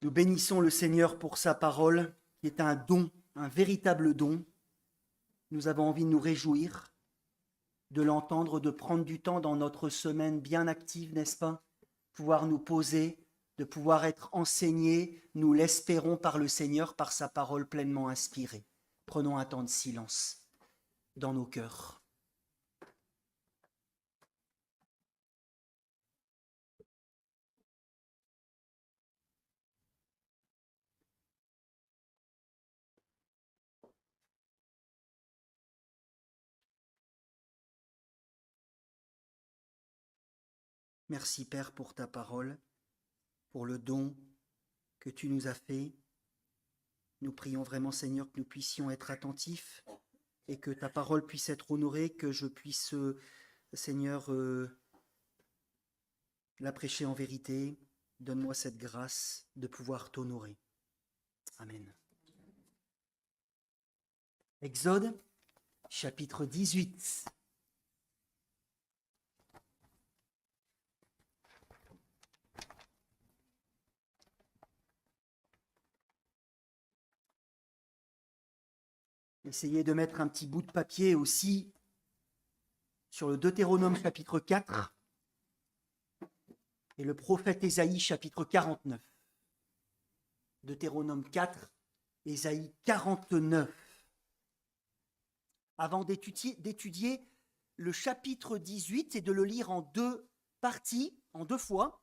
Nous bénissons le Seigneur pour sa parole, qui est un don, un véritable don. Nous avons envie de nous réjouir, de l'entendre, de prendre du temps dans notre semaine bien active, n'est-ce pas? Pouvoir nous poser, de pouvoir être enseignés, nous l'espérons par le Seigneur, par sa parole pleinement inspirée. Prenons un temps de silence dans nos cœurs. Merci Père pour ta parole, pour le don que tu nous as fait. Nous prions vraiment Seigneur que nous puissions être attentifs et que ta parole puisse être honorée, que je puisse, Seigneur, la prêcher en vérité. Donne-moi cette grâce de pouvoir t'honorer. Amen. Exode, chapitre 18. Essayez de mettre un petit bout de papier aussi sur le Deutéronome chapitre 4 et le prophète Ésaïe chapitre 49. Deutéronome 4, Ésaïe 49. Avant d'étudier le chapitre 18 et de le lire en deux parties, en deux fois,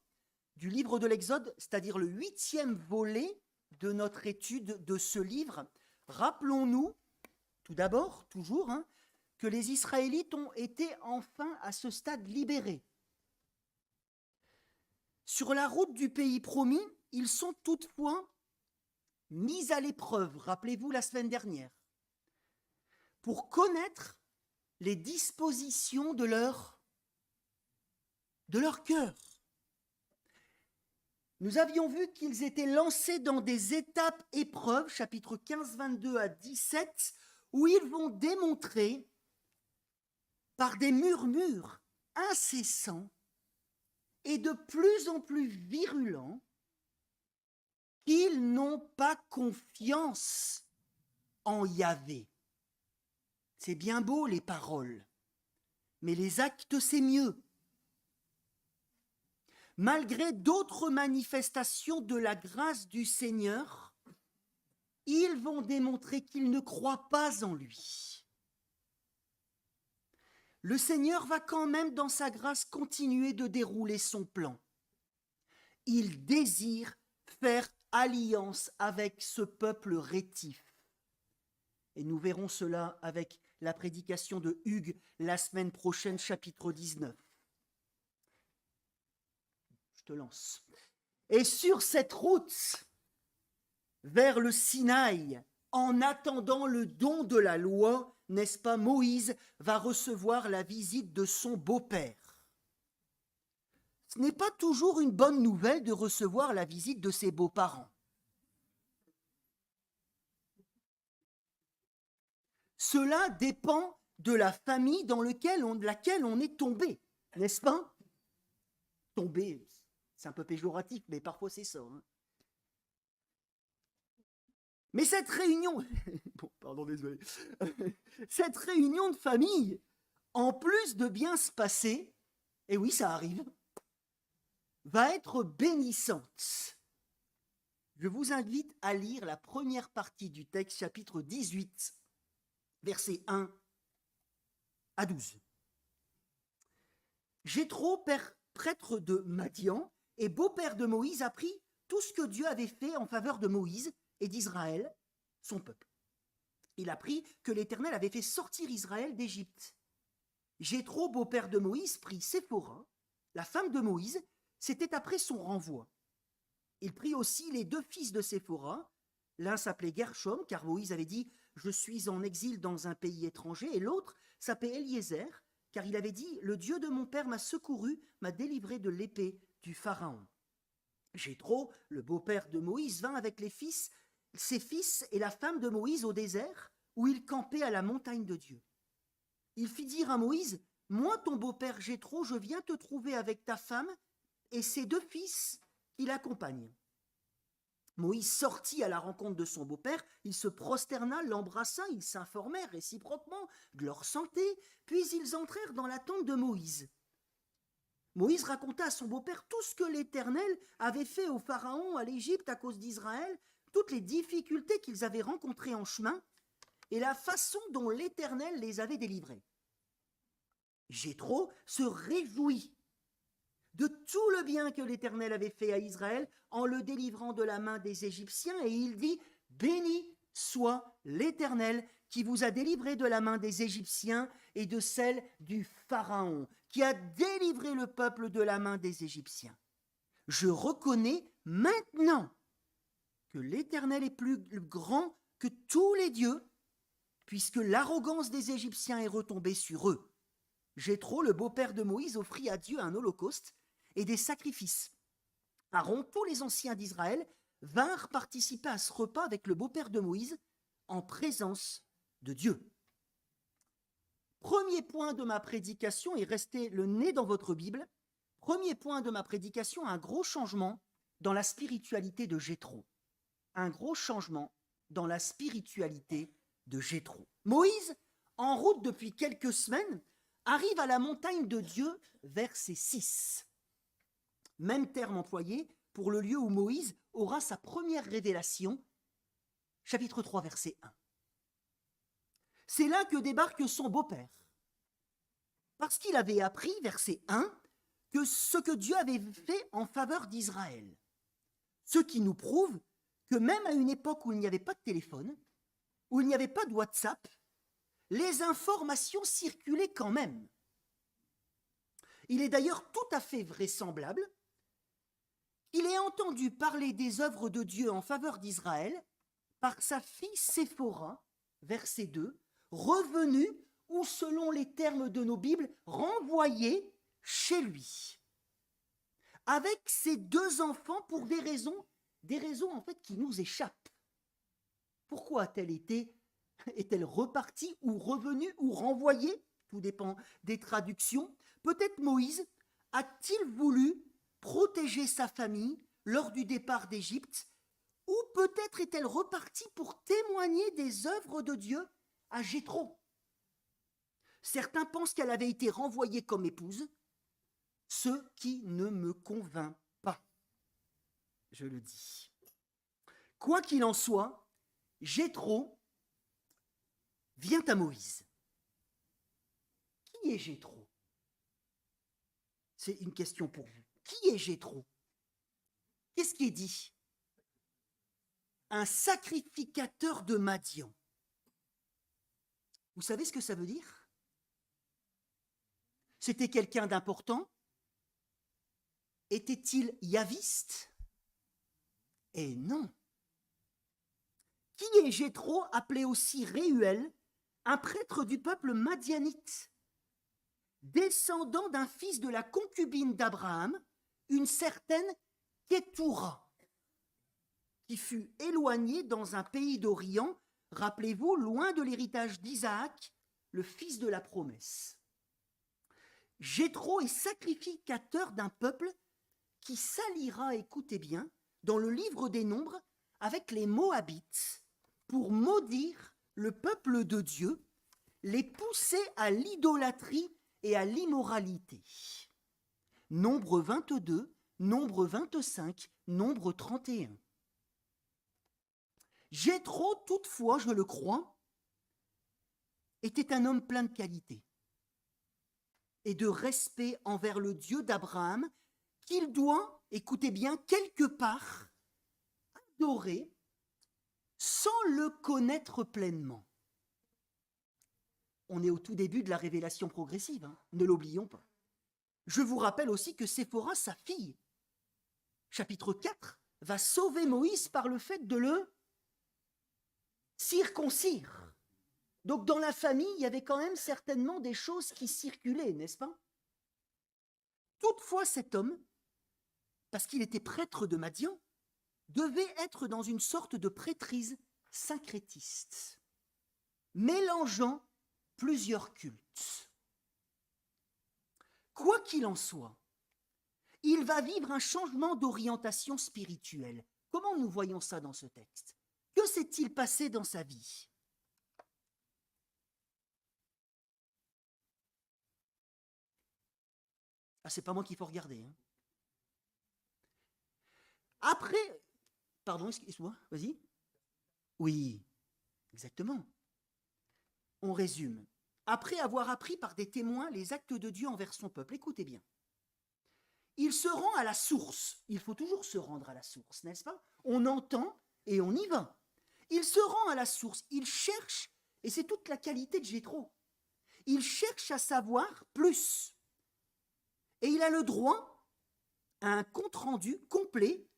du livre de l'Exode, c'est-à-dire le 8e volet de notre étude de ce livre, rappelons-nous, tout d'abord, toujours, que les Israélites ont été enfin à ce stade libérés. Sur la route du pays promis, ils sont toutefois mis à l'épreuve, rappelez-vous la semaine dernière, pour connaître les dispositions de leur cœur. Nous avions vu qu'ils étaient lancés dans des étapes épreuves, chapitre 15, 22 à 17, où ils vont démontrer par des murmures incessants et de plus en plus virulents qu'ils n'ont pas confiance en Yahvé. C'est bien beau les paroles, mais les actes c'est mieux. Malgré d'autres manifestations de la grâce du Seigneur, ils vont démontrer qu'ils ne croient pas en lui. Le Seigneur va quand même, dans sa grâce, continuer de dérouler son plan. Il désire faire alliance avec ce peuple rétif. Et nous verrons cela avec la prédication de Hugues la semaine prochaine, chapitre 19. Je te lance. Et sur cette route vers le Sinaï, en attendant le don de la loi, n'est-ce pas, Moïse va recevoir la visite de son beau-père. Ce n'est pas toujours une bonne nouvelle de recevoir la visite de ses beaux-parents. Cela dépend de la famille dans laquelle on est tombé, n'est-ce pas? Tombé, c'est un peu péjoratif, mais parfois c'est ça. Mais cette réunion, bon, pardon, désolé, cette réunion de famille, en plus de bien se passer, et oui, ça arrive, va être bénissante. Je vous invite à lire la première partie du texte, chapitre 18, versets 1 à 12. Jéthro, prêtre de Madian et beau-père de Moïse, apprit tout ce que Dieu avait fait en faveur de Moïse et d'Israël, son peuple. Il apprit que l'Éternel avait fait sortir Israël d'Égypte. Jéthro, beau-père de Moïse, prit Séphora, la femme de Moïse, c'était après son renvoi. Il prit aussi les deux fils de Séphora, l'un s'appelait Gershom, car Moïse avait dit « Je suis en exil dans un pays étranger », et l'autre s'appelait Eliezer, car il avait dit « Le Dieu de mon père m'a secouru, m'a délivré de l'épée du Pharaon ». Jéthro, le beau-père de Moïse, vint avec ses fils et la femme de Moïse au désert, où il campait à la montagne de Dieu. Il fit dire à Moïse « Moi, ton beau-père Jéthro, je viens te trouver avec ta femme et ses deux fils qui l'accompagnent. » Moïse sortit à la rencontre de son beau-père, il se prosterna, l'embrassa, ils s'informèrent réciproquement de leur santé, puis ils entrèrent dans la tente de Moïse. Moïse raconta à son beau-père tout ce que l'Éternel avait fait au Pharaon, à l'Égypte, à cause d'Israël, toutes les difficultés qu'ils avaient rencontrées en chemin et la façon dont l'Éternel les avait délivrés. Jéthro se réjouit de tout le bien que l'Éternel avait fait à Israël en le délivrant de la main des Égyptiens, et il dit « Béni soit l'Éternel qui vous a délivré de la main des Égyptiens et de celle du Pharaon, qui a délivré le peuple de la main des Égyptiens. Je reconnais maintenant que l'Éternel est plus grand que tous les dieux, puisque l'arrogance des Égyptiens est retombée sur eux. » Jéthro, le beau-père de Moïse, offrit à Dieu un holocauste et des sacrifices. Aaron, tous les anciens d'Israël, vinrent participer à ce repas avec le beau-père de Moïse en présence de Dieu. Premier point de ma prédication, et restez le nez dans votre Bible, premier point de ma prédication, un gros changement dans la spiritualité de Jéthro. Un gros changement dans la spiritualité de Jéthro. Moïse, en route depuis quelques semaines, arrive à la montagne de Dieu, verset 6. Même terme employé pour le lieu où Moïse aura sa première révélation, chapitre 3, verset 1. C'est là que débarque son beau-père, parce qu'il avait appris, verset 1, que ce que Dieu avait fait en faveur d'Israël. Ce qui nous prouve que même à une époque où il n'y avait pas de téléphone, où il n'y avait pas de WhatsApp, les informations circulaient quand même. Il est d'ailleurs tout à fait vraisemblable qu'il ait entendu parler des œuvres de Dieu en faveur d'Israël par sa fille Séphora, verset 2, revenue ou selon les termes de nos Bibles, renvoyée chez lui, avec ses 2 enfants pour des raisons en fait qui nous échappent. Pourquoi est-elle repartie ou revenue ou renvoyée? Tout dépend des traductions. Peut-être Moïse a-t-il voulu protéger sa famille lors du départ d'Égypte, ou peut-être est-elle repartie pour témoigner des œuvres de Dieu à Jéthro. Certains pensent qu'elle avait été renvoyée comme épouse, ce qui ne me convainc pas. Je le dis. Quoi qu'il en soit, Jéthro vient à Moïse. Qui est Jéthro? C'est une question pour vous. Qui est Jéthro? Qu'est-ce qui est dit? Un sacrificateur de Madian. Vous savez ce que ça veut dire? C'était quelqu'un d'important? Était-il yaviste? Eh non. Qui est Jéthro, appelé aussi Réuel, un prêtre du peuple madianite, descendant d'un fils de la concubine d'Abraham, une certaine Kétoura, qui fut éloignée dans un pays d'Orient, rappelez-vous, loin de l'héritage d'Isaac, le fils de la promesse. Jéthro est sacrificateur d'un peuple qui s'alliera, écoutez bien, dans le livre des Nombres avec les Moabites pour maudire le peuple de Dieu, les pousser à l'idolâtrie et à l'immoralité. Nombre 22, Nombre 25, Nombre 31. Jéthro, toutefois, je le crois, était un homme plein de qualités et de respect envers le Dieu d'Abraham qu'il doit, écoutez bien, quelque part, adorer sans le connaître pleinement. On est au tout début de la révélation progressive, hein, ne l'oublions pas. Je vous rappelle aussi que Séphora, sa fille, chapitre 4, va sauver Moïse par le fait de le circoncire. Donc dans la famille, il y avait quand même certainement des choses qui circulaient, n'est-ce pas? Toutefois, cet homme, parce qu'il était prêtre de Madian, devait être dans une sorte de prêtrise syncrétiste, mélangeant plusieurs cultes. Quoi qu'il en soit, il va vivre un changement d'orientation spirituelle. Comment nous voyons ça dans ce texte? Que s'est-il passé dans sa vie? Ah, c'est pas moi qu'il faut regarder. Hein. Après, pardon, excuse-moi, vas-y. Oui, exactement. On résume. Après avoir appris par des témoins les actes de Dieu envers son peuple, écoutez bien. Il se rend à la source. Il faut toujours se rendre à la source, n'est-ce pas? On entend et on y va. Il se rend à la source. Il cherche, et c'est toute la qualité de Jéthro. Il cherche à savoir plus. Et il a le droit à un compte-rendu complet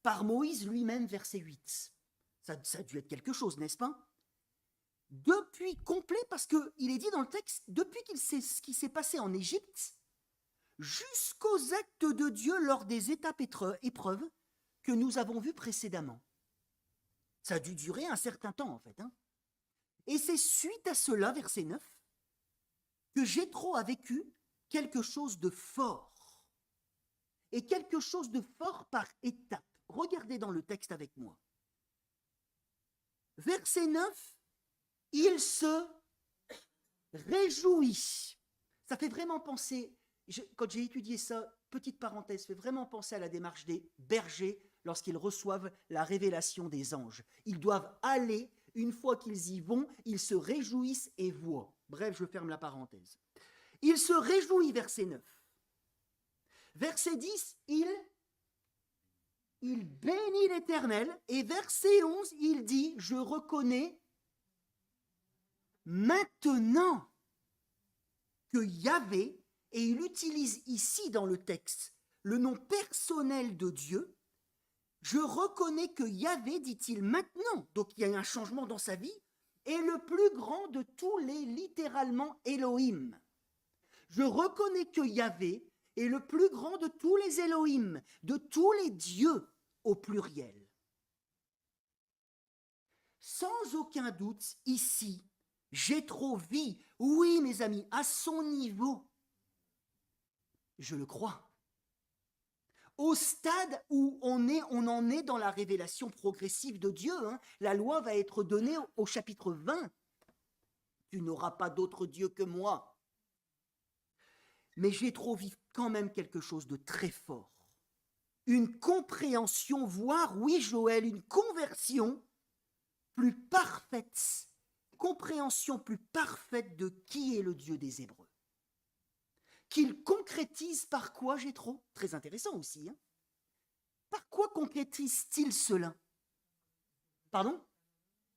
par Moïse lui-même, verset 8. Ça a dû être quelque chose, n'est-ce pas? Depuis complet, parce qu'il est dit dans le texte, depuis ce qui s'est passé en Égypte, jusqu'aux actes de Dieu lors des étapes épreuves que nous avons vues précédemment. Ça a dû durer un certain temps, en fait. Hein. Et c'est suite à cela, verset 9, que Jéthro a vécu quelque chose de fort. Et quelque chose de fort par étape. Regardez dans le texte avec moi. Verset 9, il se réjouit. Ça fait vraiment penser, quand j'ai étudié ça, petite parenthèse, fait vraiment penser à la démarche des bergers lorsqu'ils reçoivent la révélation des anges. Ils doivent aller, une fois qu'ils y vont, ils se réjouissent et voient. Bref, je ferme la parenthèse. Il se réjouit, verset 9. Verset 10, il bénit l'Éternel. Et verset 11, il dit, je reconnais maintenant que Yahvé, et il utilise ici dans le texte le nom personnel de Dieu, je reconnais que Yahvé, dit-il maintenant, donc il y a eu un changement dans sa vie, est le plus grand de tous les, littéralement, Elohim. Je reconnais que Yahvé est le plus grand de tous les Elohim, de tous les dieux au pluriel. Sans aucun doute, ici, Jéthro vit, oui mes amis, à son niveau. Je le crois. Au stade où on en est dans la révélation progressive de Dieu, hein, la loi va être donnée au chapitre 20. Tu n'auras pas d'autre Dieu que moi. Mais Jéthro vit quand même quelque chose de très fort. Une compréhension, voire, oui Joël, une conversion plus parfaite, compréhension plus parfaite de qui est le Dieu des Hébreux. Qu'il concrétise par quoi, Jéthro? Très intéressant aussi. Hein. Par quoi concrétise-t-il cela? Pardon?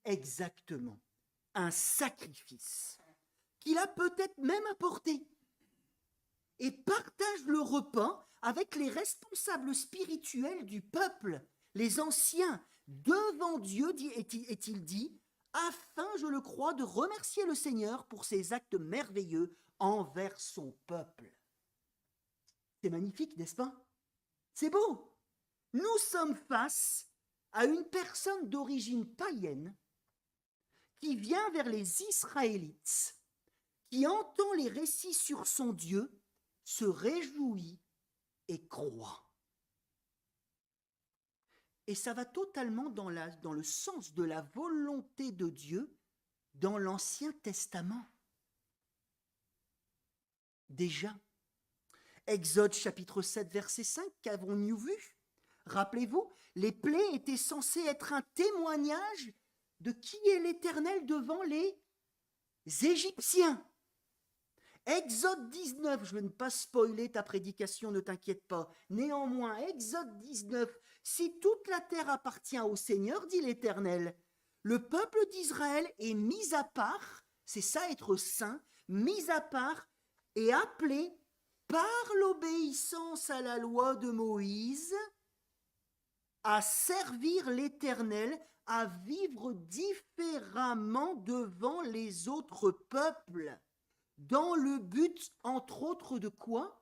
Exactement. Un sacrifice qu'il a peut-être même apporté. Et partage le repas avec les responsables spirituels du peuple, les anciens, devant Dieu, est-il dit, afin, je le crois, de remercier le Seigneur pour ses actes merveilleux envers son peuple. C'est magnifique, n'est-ce pas? C'est beau. Nous sommes face à une personne d'origine païenne qui vient vers les Israélites, qui entend les récits sur son Dieu, se réjouit et croit. Et ça va totalement dans le sens de la volonté de Dieu dans l'Ancien Testament. Déjà, Exode chapitre 7, verset 5, qu'avons-nous vu? Rappelez-vous, les plaies étaient censées être un témoignage de qui est l'Éternel devant les Égyptiens. Exode 19, je ne vais pas spoiler ta prédication, ne t'inquiète pas. Néanmoins, Exode 19, si toute la terre appartient au Seigneur, dit l'Éternel, le peuple d'Israël est mis à part, c'est ça être saint, mis à part et appelé par l'obéissance à la loi de Moïse à servir l'Éternel, à vivre différemment devant les autres peuples. Dans le but, entre autres, de quoi?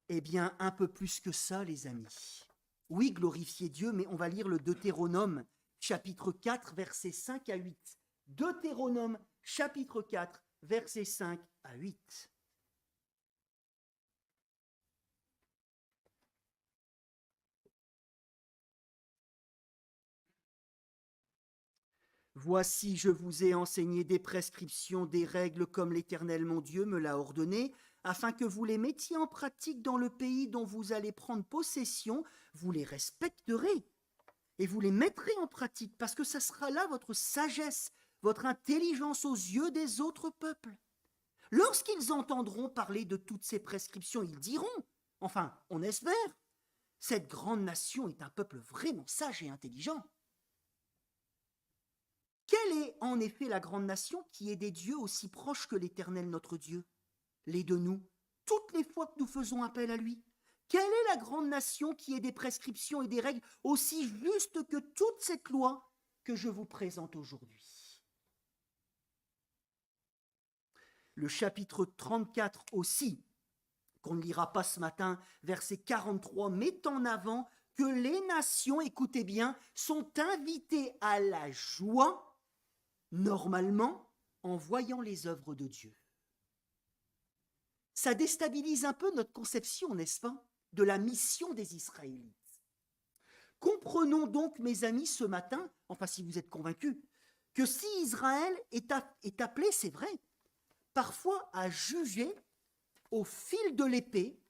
Eh bien, un peu plus que ça, les amis. Oui, glorifiez Dieu, mais on va lire le Deutéronome, chapitre 4, versets 5 à 8. Deutéronome, chapitre 4, versets 5 à 8. Voici, je vous ai enseigné des prescriptions, des règles comme l'Éternel mon Dieu me l'a ordonné, afin que vous les mettiez en pratique dans le pays dont vous allez prendre possession. Vous les respecterez et vous les mettrez en pratique, parce que ça sera là votre sagesse, votre intelligence aux yeux des autres peuples. Lorsqu'ils entendront parler de toutes ces prescriptions, ils diront, enfin, on espère, cette grande nation est un peuple vraiment sage et intelligent. Quelle est en effet la grande nation qui est des dieux aussi proches que l'Éternel notre Dieu, les de nous, toutes les fois que nous faisons appel à lui? Quelle est la grande nation qui ait des prescriptions et des règles aussi justes que toute cette loi que je vous présente aujourd'hui? Le chapitre 34 aussi, qu'on ne lira pas ce matin, verset 43, met en avant que les nations, écoutez bien, sont invitées à la joie, normalement, en voyant les œuvres de Dieu. Ça déstabilise un peu notre conception, n'est-ce pas, de la mission des Israélites. Comprenons donc, mes amis, ce matin, enfin si vous êtes convaincus, que si Israël est appelé, c'est vrai, parfois à juger au fil de l'épée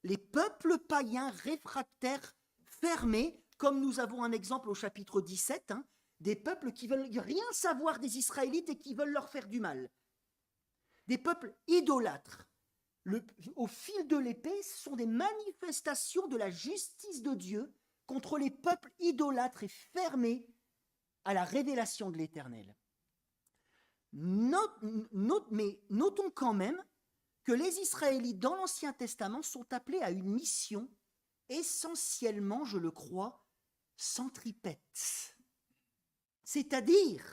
les peuples païens réfractaires fermés, comme nous avons un exemple au chapitre 17, des peuples qui veulent rien savoir des Israélites et qui veulent leur faire du mal. Des peuples idolâtres. Au fil de l'épée, ce sont des manifestations de la justice de Dieu contre les peuples idolâtres et fermés à la révélation de l'Éternel. Mais notons quand même que les Israélites dans l'Ancien Testament sont appelés à une mission essentiellement, je le crois, centripète. C'est-à-dire,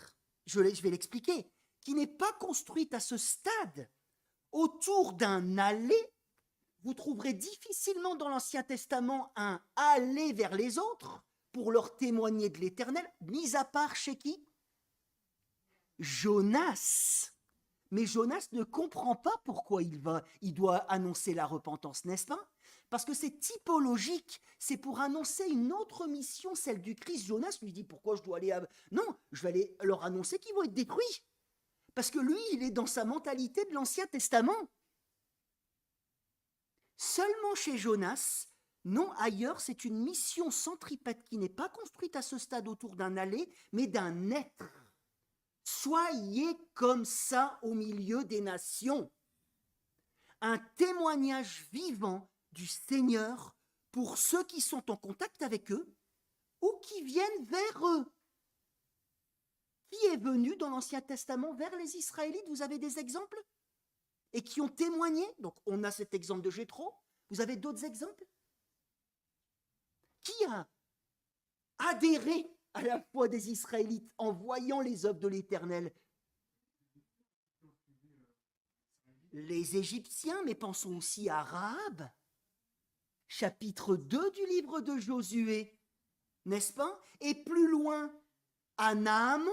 je vais l'expliquer, qui n'est pas construite à ce stade autour d'un aller. Vous trouverez difficilement dans l'Ancien Testament un aller vers les autres pour leur témoigner de l'Éternel, mis à part chez qui? Jonas. Mais Jonas ne comprend pas pourquoi il doit annoncer la repentance, n'est-ce pas? Parce que c'est typologique, c'est pour annoncer une autre mission, celle du Christ. Jonas lui dit, pourquoi je dois aller à... Non, je vais aller leur annoncer qu'ils vont être détruits. Parce que lui, il est dans sa mentalité de l'Ancien Testament. Seulement chez Jonas, non, ailleurs, c'est une mission centripète qui n'est pas construite à ce stade autour d'un aller, mais d'un être. Soyez comme ça au milieu des nations. Un témoignage vivant du Seigneur pour ceux qui sont en contact avec eux ou qui viennent vers eux. Qui est venu dans l'Ancien Testament vers les Israélites? Vous avez des exemples? Et qui ont témoigné? Donc on a cet exemple de Jéthro. Vous avez d'autres exemples? Qui a adhéré à la foi des Israélites en voyant les œuvres de l'Éternel? Les Égyptiens, mais pensons aussi à Rahab, chapitre 2 du livre de Josué, n'est-ce pas? Et plus loin, à Naaman,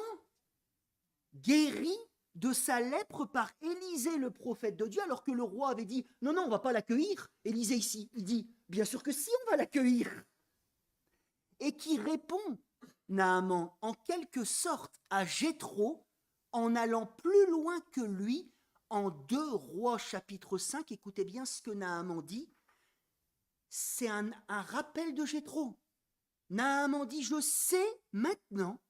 guéri de sa lèpre par Élisée, le prophète de Dieu, alors que le roi avait dit « Non, non, on ne va pas l'accueillir. » Élisée ici, il dit « Bien sûr que si, on va l'accueillir. » Et qui répond, Naaman, en quelque sorte à Jéthro, en allant plus loin que lui, en 2 Rois chapitre 5, écoutez bien ce que Naaman dit, c'est un rappel de Jéthro. Naaman dit « Je sais maintenant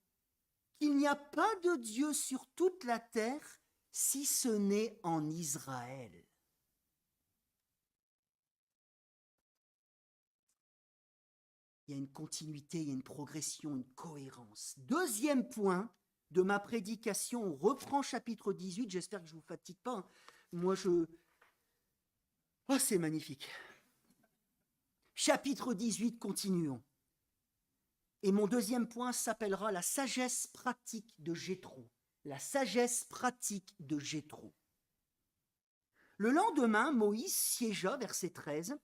qu'il n'y a pas de Dieu sur toute la terre si ce n'est en Israël. » Il y a une continuité, il y a une progression, une cohérence. Deuxième point de ma prédication, on reprend chapitre 18, j'espère que je ne vous fatigue pas. Moi, Oh, c'est magnifique. Chapitre 18, continuons. Et mon deuxième point s'appellera la sagesse pratique de Jéthro. La sagesse pratique de Jéthro. Le lendemain, Moïse siégea, verset 13,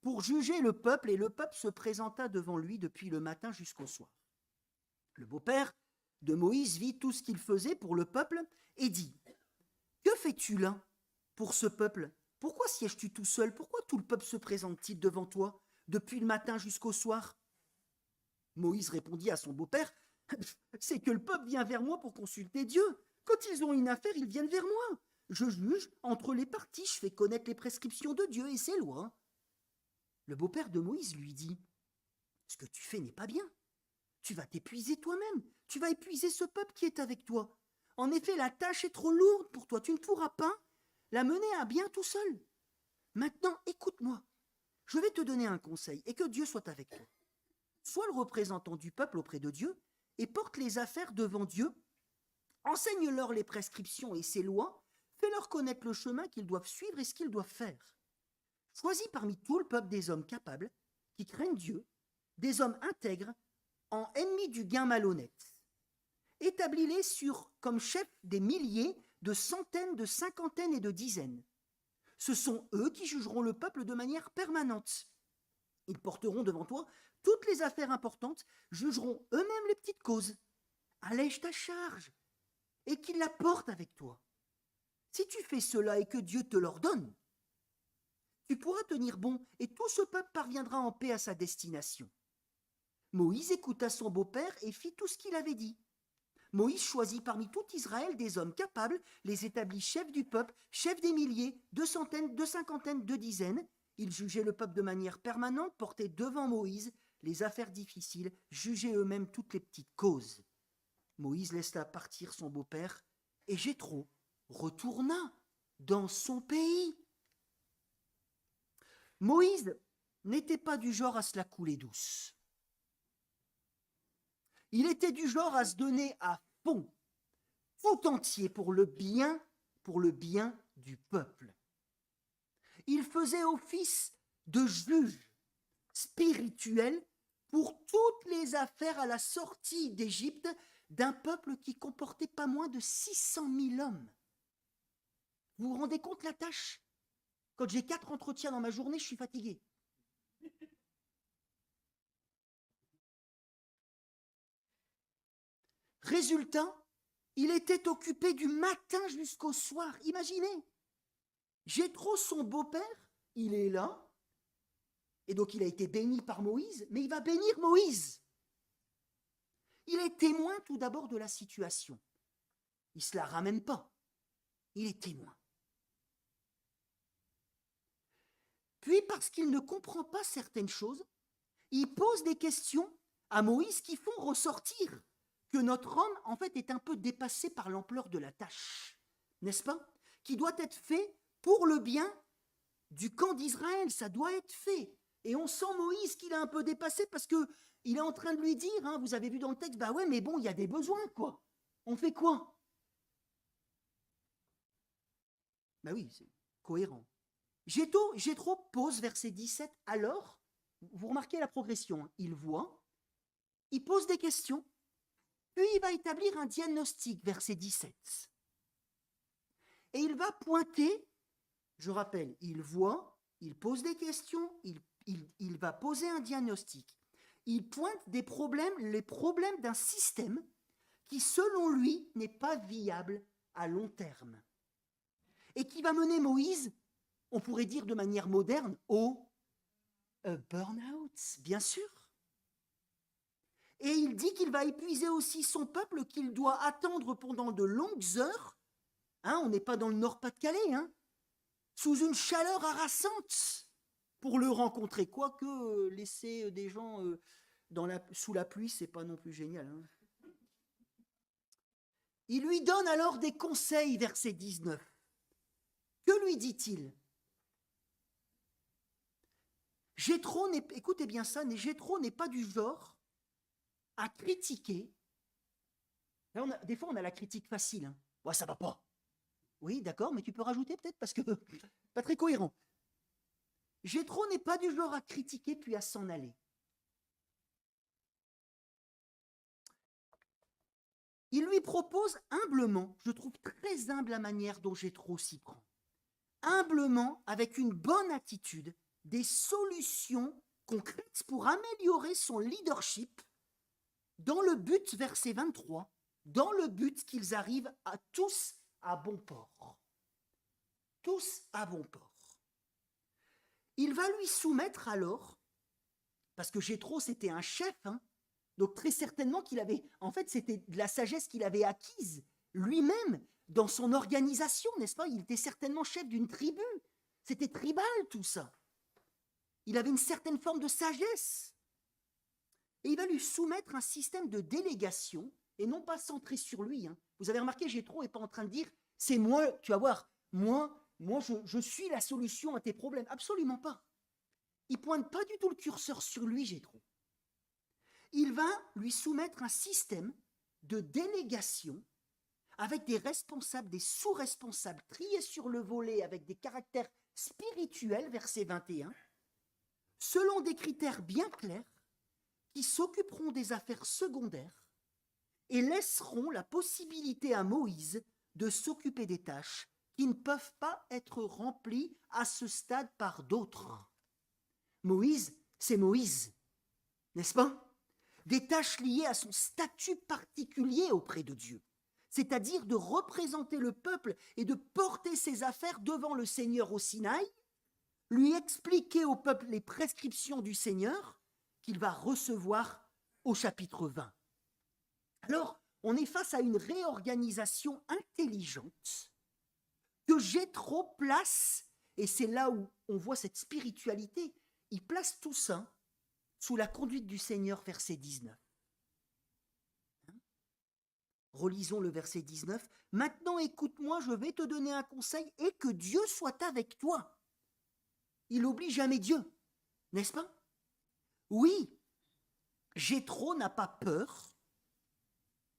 pour juger le peuple, et le peuple se présenta devant lui depuis le matin jusqu'au soir. Le beau-père de Moïse vit tout ce qu'il faisait pour le peuple et dit « Que fais-tu là pour ce peuple? Pourquoi sièges-tu tout seul? Pourquoi tout le peuple se présente-t-il devant toi depuis le matin jusqu'au soir ?» Moïse répondit à son beau-père C'est que le peuple vient vers moi pour consulter Dieu. Quand ils ont une affaire, ils viennent vers moi. Je juge entre les parties, je fais connaître les prescriptions de Dieu et ses lois. Le beau-père de Moïse lui dit, ce que tu fais n'est pas bien. Tu vas t'épuiser toi-même. Tu vas épuiser ce peuple qui est avec toi. En effet, la tâche est trop lourde pour toi. Tu ne pourras pas la mener à bien tout seul. Maintenant, écoute-moi. Je vais te donner un conseil et que Dieu soit avec toi. Sois le représentant du peuple auprès de Dieu et porte les affaires devant Dieu. Enseigne-leur les prescriptions et ses lois. Fais-leur connaître le chemin qu'ils doivent suivre et ce qu'ils doivent faire. Choisis parmi tout le peuple des hommes capables, qui craignent Dieu, des hommes intègres, en ennemis du gain malhonnête. Établis-les comme chefs des milliers, de centaines, de cinquantaines et de dizaines. Ce sont eux qui jugeront le peuple de manière permanente. Ils porteront devant toi toutes les affaires importantes, jugeront eux-mêmes les petites causes. Allège ta charge et qu'ils la portent avec toi. Si tu fais cela et que Dieu te l'ordonne, tu pourras tenir bon et tout ce peuple parviendra en paix à sa destination. Moïse écouta son beau-père et fit tout ce qu'il avait dit. Moïse choisit parmi tout Israël des hommes capables, les établit chefs du peuple, chefs des milliers, de centaines, de cinquantaines, de dizaines. Ils jugeaient le peuple de manière permanente, portaient devant Moïse les affaires difficiles, jugeaient eux-mêmes toutes les petites causes. Moïse laissa partir son beau-père et Jéthro retourna dans son pays. Moïse n'était pas du genre à se la couler douce. Il était du genre à se donner à fond, tout entier pour le bien du peuple. Il faisait office de juge spirituel pour toutes les affaires à la sortie d'Égypte d'un peuple qui comportait pas moins de 600 000 hommes. Vous vous rendez compte la tâche? Quand j'ai 4 entretiens dans ma journée, je suis fatigué. Résultat, il était occupé du matin jusqu'au soir. Imaginez, Jéthro, son beau-père, il est là, et donc il a été béni par Moïse, mais il va bénir Moïse. Il est témoin tout d'abord de la situation. Il ne se la ramène pas, il est témoin. Puis, parce qu'il ne comprend pas certaines choses, il pose des questions à Moïse qui font ressortir que notre homme, en fait, est un peu dépassé par l'ampleur de la tâche, n'est-ce pas? Qui doit être fait pour le bien du camp d'Israël, ça doit être fait. Et on sent Moïse qu'il est un peu dépassé parce qu'il est en train de lui dire, hein, vous avez vu dans le texte, bah ouais, mais bon, il y a des besoins, quoi. On fait quoi? Bah oui, c'est cohérent. Jéthro pose verset 17, alors, vous remarquez la progression, hein, il voit, il pose des questions, puis il va établir un diagnostic, verset 17. Et il va pointer, je rappelle, il voit, il pose des questions, il va poser un diagnostic. Il pointe des problèmes, les problèmes d'un système qui, selon lui, n'est pas viable à long terme. Et qui va mener Moïse, on pourrait dire de manière moderne, au burn-out, bien sûr. Et il dit qu'il va épuiser aussi son peuple, qu'il doit attendre pendant de longues heures. Hein, on n'est pas dans le Nord-Pas-de-Calais, hein, sous une chaleur harassante pour le rencontrer. Quoique laisser des gens sous la pluie, c'est pas non plus génial. Hein. Il lui donne alors des conseils, verset 19. Que lui dit-il? Écoutez bien ça, Jéthro n'est pas du genre à critiquer. Là, des fois, on a la critique facile. Hein. Ouais, ça va pas. Oui, d'accord, mais tu peux rajouter peut-être parce que pas très cohérent. Jéthro n'est pas du genre à critiquer puis à s'en aller. Il lui propose humblement, je trouve très humble la manière dont Jéthro s'y prend, humblement, avec une bonne attitude, des solutions concrètes pour améliorer son leadership dans le but, verset 23, dans le but qu'ils arrivent à tous à bon port. Tous à bon port. Il va lui soumettre alors, parce que Jéthro c'était un chef, hein, Donc très certainement qu'il avait, en fait, c'était de la sagesse qu'il avait acquise lui-même dans son organisation, n'est-ce pas? Il était certainement chef d'une tribu. C'était tribal tout ça. Il avait une certaine forme de sagesse. Et il va lui soumettre un système de délégation et non pas centré sur lui. Hein. Vous avez remarqué, Jéthro n'est pas en train de dire c'est moi, tu vas voir, moi je suis la solution à tes problèmes. Absolument pas. Il pointe pas du tout le curseur sur lui, Jéthro. Il va lui soumettre un système de délégation avec des responsables, des sous-responsables triés sur le volet avec des caractères spirituels, verset 21, selon des critères bien clairs qui s'occuperont des affaires secondaires et laisseront la possibilité à Moïse de s'occuper des tâches qui ne peuvent pas être remplies à ce stade par d'autres. Moïse, c'est Moïse, n'est-ce pas? Des tâches liées à son statut particulier auprès de Dieu, c'est-à-dire de représenter le peuple et de porter ses affaires devant le Seigneur au Sinaï, lui expliquer au peuple les prescriptions du Seigneur qu'il va recevoir au chapitre 20. Alors, on est face à une réorganisation intelligente que Jéthro place, et c'est là où on voit cette spiritualité, il place tout ça sous la conduite du Seigneur, verset 19. Relisons le verset 19. Maintenant, écoute-moi, je vais te donner un conseil et que Dieu soit avec toi. Il n'oublie jamais Dieu, n'est-ce pas? Oui, Jéthro n'a pas peur,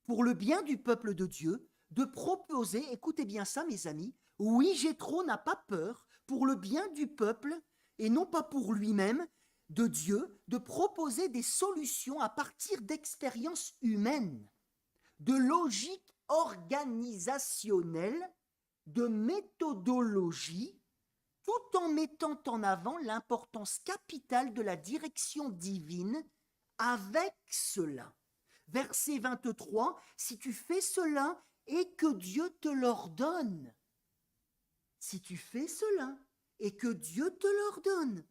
pour le bien du peuple de Dieu, de proposer, écoutez bien ça mes amis, oui, Jéthro n'a pas peur, pour le bien du peuple, et non pas pour lui-même, de Dieu, de proposer des solutions à partir d'expériences humaines, de logique organisationnelle, de méthodologie, tout en mettant en avant l'importance capitale de la direction divine avec cela. Verset 23, si tu fais cela et que Dieu te l'ordonne. Si tu fais cela et que Dieu te l'ordonne.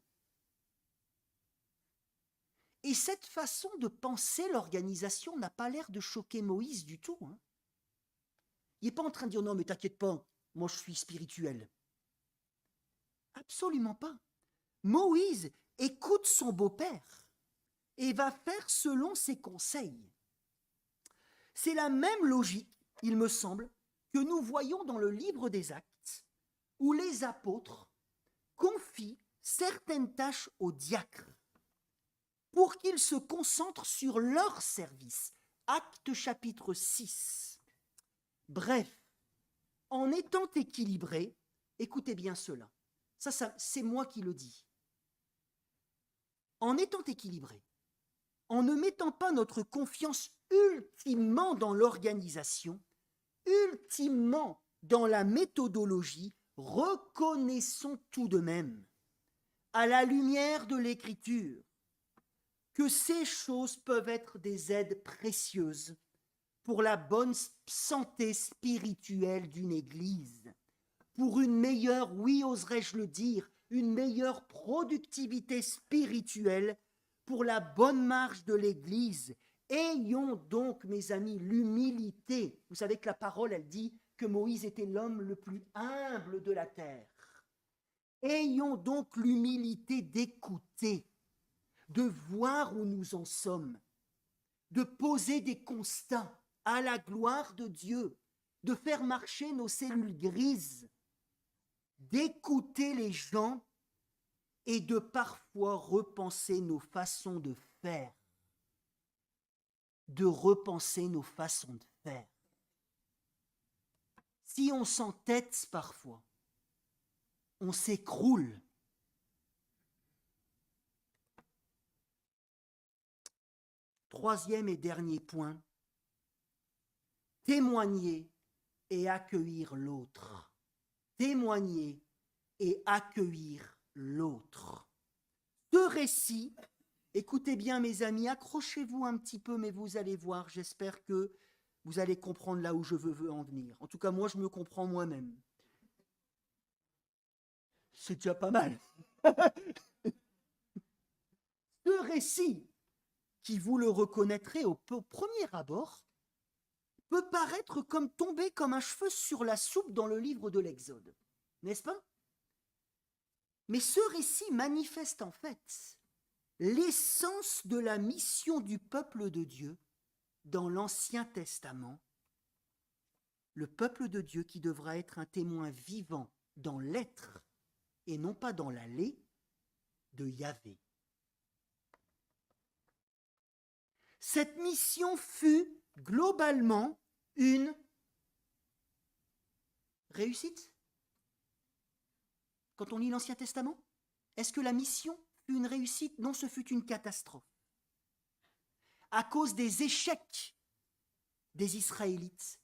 Et cette façon de penser l'organisation n'a pas l'air de choquer Moïse du tout. Hein. Il n'est pas en train de dire non mais t'inquiète pas, moi je suis spirituel. Absolument pas. Moïse écoute son beau-père et va faire selon ses conseils. C'est la même logique, il me semble, que nous voyons dans le livre des Actes, où les apôtres confient certaines tâches aux diacres pour qu'ils se concentrent sur leur service. Actes chapitre 6. Bref, en étant équilibré, écoutez bien cela, ça c'est moi qui le dis, en étant équilibré, en ne mettant pas notre confiance ultimement dans l'organisation, ultimement dans la méthodologie, reconnaissons tout de même, à la lumière de l'Écriture, que ces choses peuvent être des aides précieuses pour la bonne santé spirituelle d'une Église, pour une meilleure, oui, oserais-je le dire, une meilleure productivité spirituelle, pour la bonne marche de l'Église. Ayons donc, mes amis, l'humilité. Vous savez que la parole, elle dit que Moïse était l'homme le plus humble de la terre. Ayons donc l'humilité d'écouter, de voir où nous en sommes, de poser des constats à la gloire de Dieu, de faire marcher nos cellules grises, d'écouter les gens et de parfois repenser nos façons de faire. De repenser nos façons de faire. Si on s'entête parfois, on s'écroule. Troisième et dernier point, témoigner et accueillir l'autre. Témoigner et accueillir l'autre. Ce récit, écoutez bien mes amis, accrochez-vous un petit peu, mais vous allez voir, j'espère que vous allez comprendre là où je veux en venir. En tout cas, moi, je me comprends moi-même. C'est déjà pas mal. Ce récit qui, vous le reconnaîtrez au premier abord, peut paraître comme tomber comme un cheveu sur la soupe dans le livre de l'Exode, n'est-ce pas? Mais ce récit manifeste en fait l'essence de la mission du peuple de Dieu dans l'Ancien Testament, le peuple de Dieu qui devra être un témoin vivant dans l'être et non pas dans l'aller de Yahvé. Cette mission fut globalement une réussite. Quand on lit l'Ancien Testament, est-ce que la mission fut une réussite? Non, ce fut une catastrophe. À cause des échecs des Israélites,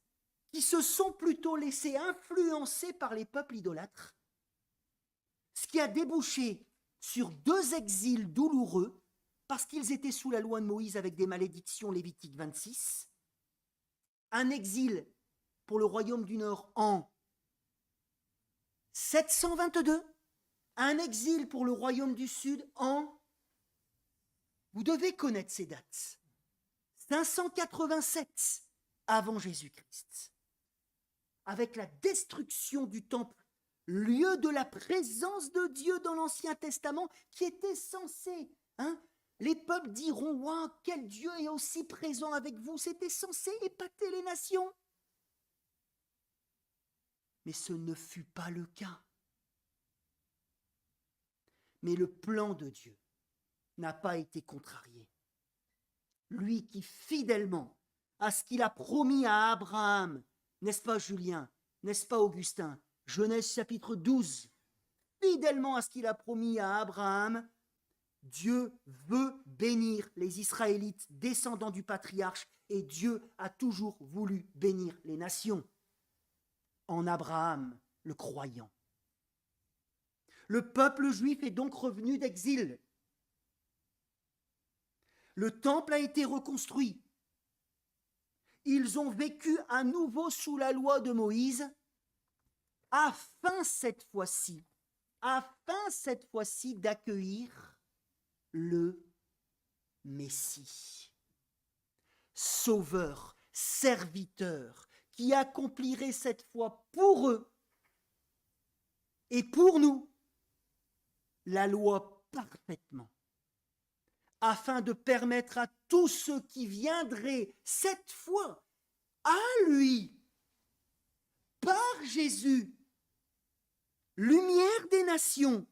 qui se sont plutôt laissés influencer par les peuples idolâtres, ce qui a débouché sur 2 exils douloureux, parce qu'ils étaient sous la loi de Moïse avec des malédictions, Lévitique 26, un exil pour le royaume du Nord en 722, un exil pour le royaume du Sud en, vous devez connaître ces dates, 587 avant Jésus-Christ, avec la destruction du temple, lieu de la présence de Dieu dans l'Ancien Testament, qui était censé, les peuples diront, « Waouh, quel Dieu est aussi présent avec vous !» C'était censé épater les nations. Mais ce ne fut pas le cas. Mais le plan de Dieu n'a pas été contrarié. Lui qui, fidèlement à ce qu'il a promis à Abraham, n'est-ce pas Julien, n'est-ce pas Augustin, Genèse chapitre 12, fidèlement à ce qu'il a promis à Abraham, Dieu veut bénir les Israélites descendants du patriarche et Dieu a toujours voulu bénir les nations. En Abraham, le croyant. Le peuple juif est donc revenu d'exil. Le temple a été reconstruit. Ils ont vécu à nouveau sous la loi de Moïse, afin cette fois-ci d'accueillir le Messie, sauveur, serviteur, qui accomplirait cette fois pour eux et pour nous la loi parfaitement, afin de permettre à tous ceux qui viendraient cette fois à lui, par Jésus, lumière des nations,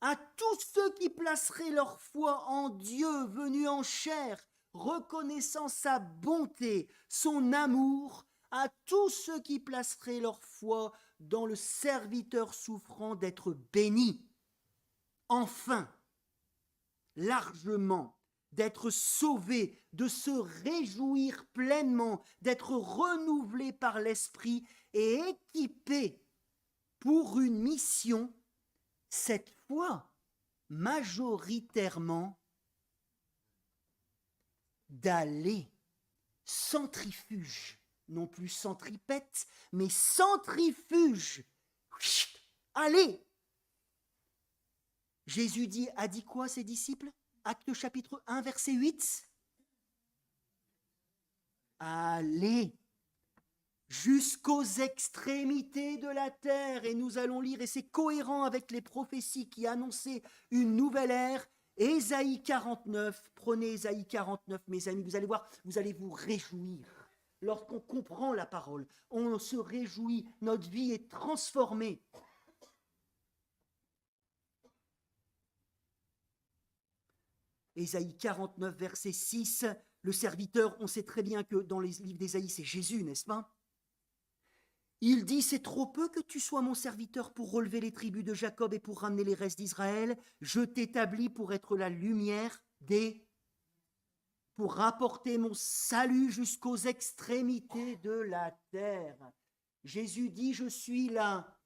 à tous ceux qui placeraient leur foi en Dieu venu en chair, reconnaissant sa bonté, son amour, à tous ceux qui placeraient leur foi dans le serviteur souffrant d'être béni. Enfin, largement, d'être sauvé, de se réjouir pleinement, d'être renouvelé par l'Esprit et équipé pour une mission, cette fois majoritairement d'aller centrifuge, non plus centripète, mais centrifuge. Allez! Jésus a dit quoi à ses disciples? Actes chapitre 1, verset 8. Allez jusqu'aux extrémités de la terre. Et nous allons lire, et c'est cohérent avec les prophéties qui annonçaient une nouvelle ère. Ésaïe 49, prenez Ésaïe 49, mes amis, vous allez voir, vous allez vous réjouir. Lorsqu'on comprend la parole, on se réjouit, notre vie est transformée. Ésaïe 49, verset 6, le serviteur, on sait très bien que dans les livres d'Ésaïe, c'est Jésus, n'est-ce pas? Il dit, c'est trop peu que tu sois mon serviteur pour relever les tribus de Jacob et pour ramener les restes d'Israël. Je t'établis pour être la lumière pour rapporter mon salut jusqu'aux extrémités de la terre. Jésus dit, je suis la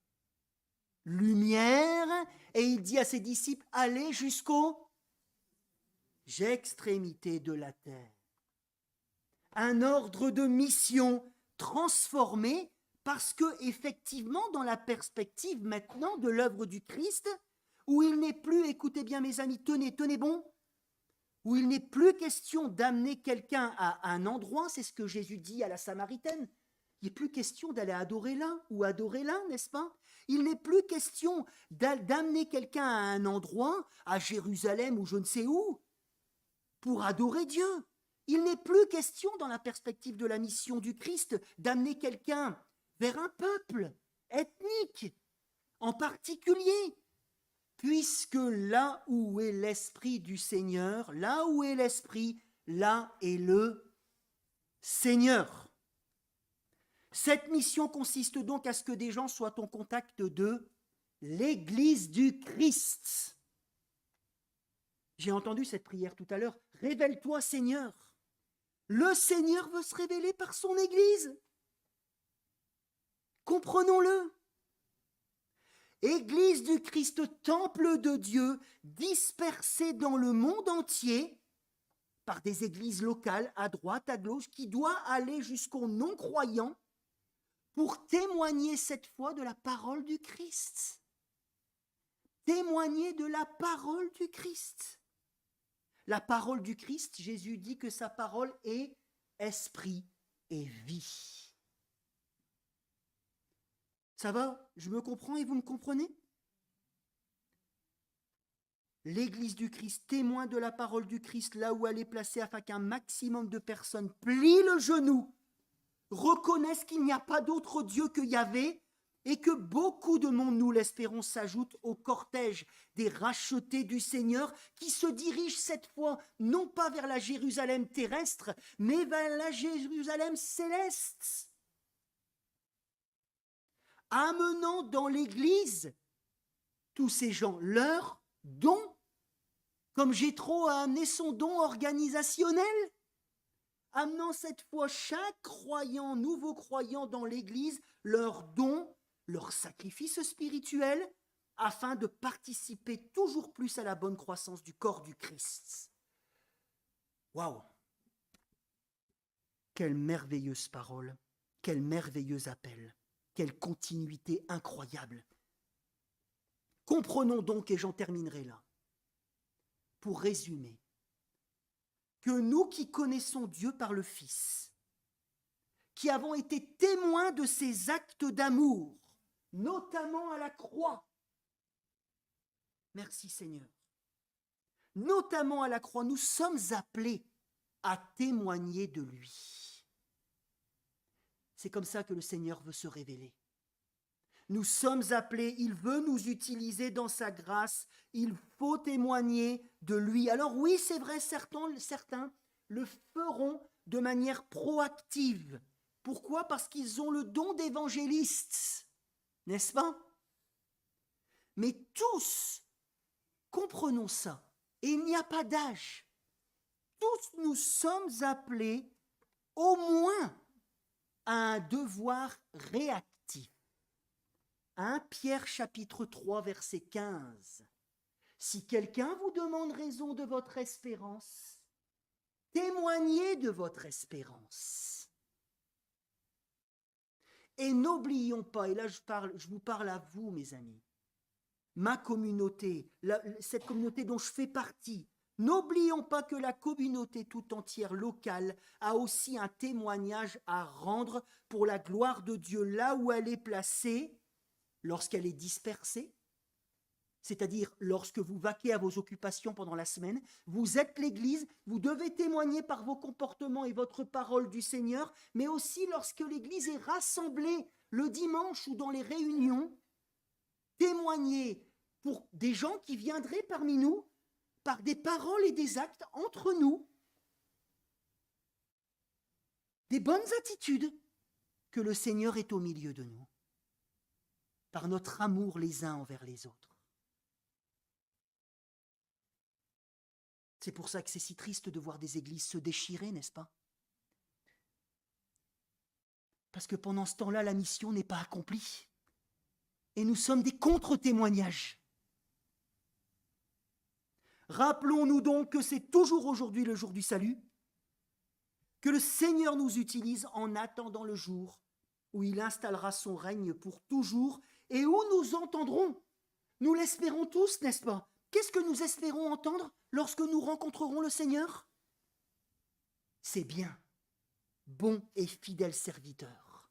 lumière, et il dit à ses disciples, allez jusqu'aux extrémités de la terre. Un ordre de mission transformé parce que, effectivement, dans la perspective maintenant de l'œuvre du Christ, où il n'est plus, écoutez bien mes amis, tenez bon, où il n'est plus question d'amener quelqu'un à un endroit, c'est ce que Jésus dit à la Samaritaine. Il n'est plus question d'aller adorer là ou adorer là, n'est-ce pas? Il n'est plus question d'amener quelqu'un à un endroit, à Jérusalem ou je ne sais où, pour adorer Dieu. Il n'est plus question, dans la perspective de la mission du Christ, d'amener quelqu'un vers un peuple ethnique en particulier, puisque là où est l'Esprit du Seigneur, là où est l'Esprit, là est le Seigneur. Cette mission consiste donc à ce que des gens soient en contact de l'Église du Christ. J'ai entendu cette prière tout à l'heure. Révèle-toi, Seigneur. Le Seigneur veut se révéler par son Église. Comprenons-le. Église du Christ, temple de Dieu, dispersée dans le monde entier par des églises locales à droite, à gauche, qui doit aller jusqu'aux non-croyants pour témoigner cette fois de la parole du Christ. Témoigner de la parole du Christ. La parole du Christ, Jésus dit que sa parole est esprit et vie. Ça va? Je me comprends et vous me comprenez? L'Église du Christ, témoin de la parole du Christ, là où elle est placée, afin qu'un maximum de personnes plient le genou, reconnaissent qu'il n'y a pas d'autre Dieu que Yahvé, et que beaucoup de monde, nous l'espérons, s'ajoute au cortège des rachetés du Seigneur, qui se dirigent cette fois non pas vers la Jérusalem terrestre, mais vers la Jérusalem céleste, amenant dans l'Église tous ces gens leurs dons, comme Jéthro a amené son don organisationnel, amenant cette fois chaque croyant, nouveau croyant dans l'Église, leurs dons, leur sacrifice spirituel, afin de participer toujours plus à la bonne croissance du corps du Christ. Waouh! Quelle merveilleuse parole, quel merveilleux appel, quelle continuité incroyable. Comprenons donc, et j'en terminerai là, pour résumer, que nous qui connaissons Dieu par le Fils, qui avons été témoins de ses actes d'amour, notamment à la croix, merci Seigneur, notamment à la croix, nous sommes appelés à témoigner de lui. C'est comme ça que le Seigneur veut se révéler. Nous sommes appelés, il veut nous utiliser dans sa grâce, il faut témoigner de lui. Alors oui, c'est vrai, certains le feront de manière proactive. Pourquoi? Parce qu'ils ont le don d'évangéliste, n'est-ce pas? Mais tous, comprenons ça, et il n'y a pas d'âge. Tous nous sommes appelés au moins à un devoir réactif. 1 Pierre chapitre 3 verset 15. Si quelqu'un vous demande raison de votre espérance, témoignez de votre espérance. Et n'oublions pas, et là je vous parle à vous mes amis, ma communauté, cette communauté dont je fais partie, n'oublions pas que la communauté tout entière locale a aussi un témoignage à rendre pour la gloire de Dieu là où elle est placée, lorsqu'elle est dispersée, c'est-à-dire lorsque vous vaquez à vos occupations pendant la semaine, vous êtes l'Église, vous devez témoigner par vos comportements et votre parole du Seigneur, mais aussi lorsque l'Église est rassemblée le dimanche ou dans les réunions, témoigner pour des gens qui viendraient parmi nous, par des paroles et des actes entre nous, des bonnes attitudes, que le Seigneur est au milieu de nous, par notre amour les uns envers les autres. C'est pour ça que c'est si triste de voir des églises se déchirer, n'est-ce pas? Parce que pendant ce temps-là, la mission n'est pas accomplie. Et nous sommes des contre-témoignages. Rappelons-nous donc que c'est toujours aujourd'hui le jour du salut, que le Seigneur nous utilise en attendant le jour où il installera son règne pour toujours et où nous entendrons, nous l'espérons tous, n'est-ce pas, qu'est-ce que nous espérons entendre lorsque nous rencontrerons le Seigneur? C'est bien, bon et fidèle serviteur.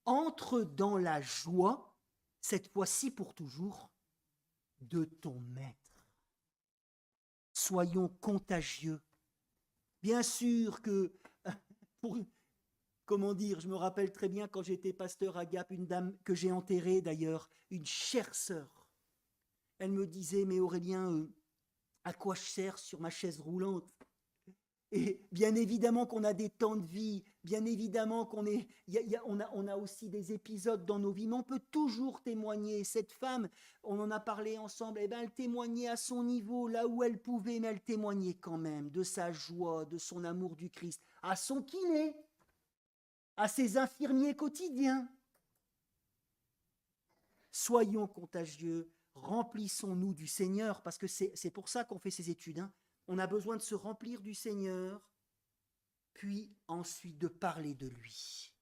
Entre dans la joie, cette fois-ci pour toujours, de ton maître. Soyons contagieux. Bien sûr que, comment dire, je me rappelle très bien quand j'étais pasteur à Gap, une dame que j'ai enterrée d'ailleurs, une chère sœur. Elle me disait, mais Aurélien, à quoi je sers sur ma chaise roulante? Et bien évidemment qu'on a des temps de vie, bien évidemment qu'on on a aussi des épisodes dans nos vies, mais on peut toujours témoigner. Cette femme, on en a parlé ensemble, eh ben, elle témoignait à son niveau, là où elle pouvait, mais elle témoignait quand même de sa joie, de son amour du Christ, à son kiné, à ses infirmiers quotidiens. Soyons contagieux, remplissons-nous du Seigneur, parce que c'est pour ça qu'on fait ces études, hein. On a besoin de se remplir du Seigneur, puis ensuite de parler de lui.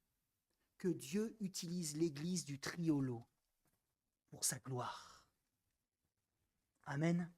Que Dieu utilise l'Église du Triolo pour sa gloire. Amen.